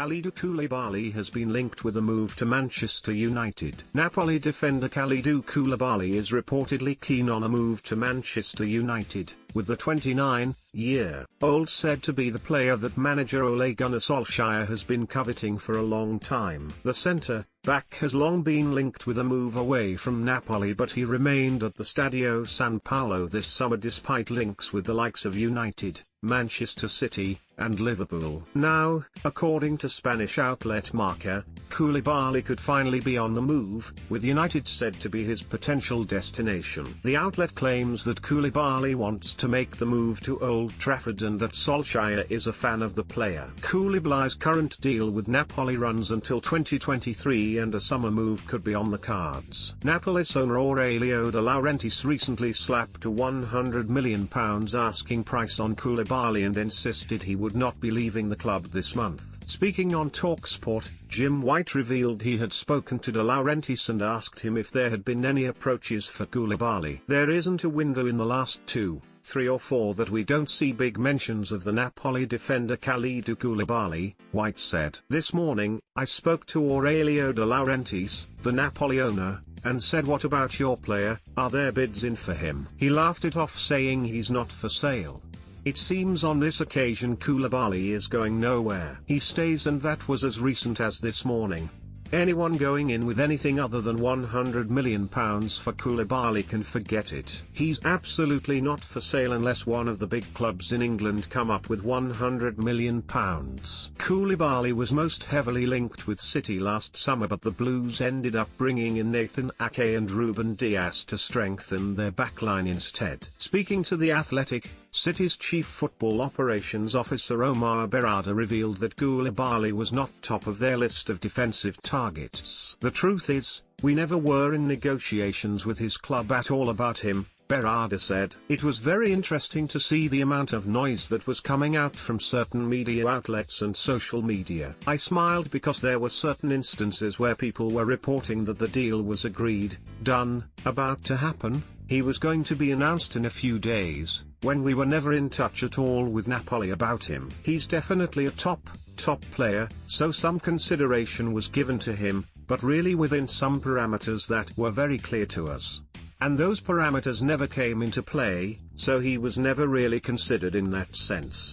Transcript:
Kalidou Koulibaly has been linked with a move to Manchester United. Napoli defender Kalidou Koulibaly is reportedly keen on a move to Manchester United, with the 29-year-old said to be the player that manager Ole Gunnar Solskjaer has been coveting for a long time. The centre-back has long been linked with a move away from Napoli, but he remained at the Stadio San Paolo this summer despite links with the likes of United, Manchester City, and Liverpool. Now, according to Spanish outlet Marca, Koulibaly could finally be on the move, with United said to be his potential destination. The outlet claims that Koulibaly wants to make the move to Old Trafford and that Solskjaer is a fan of the player. Koulibaly's current deal with Napoli runs until 2023 and a summer move could be on the cards. Napoli's owner Aurelio De Laurentiis recently slapped a £100 million asking price on Koulibaly and insisted he would not be leaving the club this month. Speaking on TalkSport, Jim White revealed he had spoken to De Laurentiis and asked him if there had been any approaches for Koulibaly. "There isn't a window in the last 2, 3 or 4 that we don't see big mentions of the Napoli defender Kalidou Koulibaly," White said. "This morning, I spoke to Aurelio De Laurentiis, the Napoli owner, and said, what about your player, are there bids in for him? He laughed it off saying he's not for sale. It seems on this occasion Koulibaly is going nowhere. He stays, and that was as recent as this morning. Anyone going in with anything other than £100 million for Koulibaly can forget it. He's absolutely not for sale unless one of the big clubs in England come up with £100 million. Koulibaly was most heavily linked with City last summer, but the Blues ended up bringing in Nathan Ake and Ruben Dias to strengthen their backline instead. Speaking to The Athletic, City's chief football operations officer Omar Berrada revealed that Koulibaly was not top of their list of defensive targets. "The truth is, we never were in negotiations with his club at all about him," Berrada said. "It was very interesting to see the amount of noise that was coming out from certain media outlets and social media. I smiled because there were certain instances where people were reporting that the deal was agreed, done, about to happen. He was going to be announced in a few days, when we were never in touch at all with Napoli about him. He's definitely a top player, so some consideration was given to him, but really within some parameters that were very clear to us. And those parameters never came into play, so he was never really considered in that sense."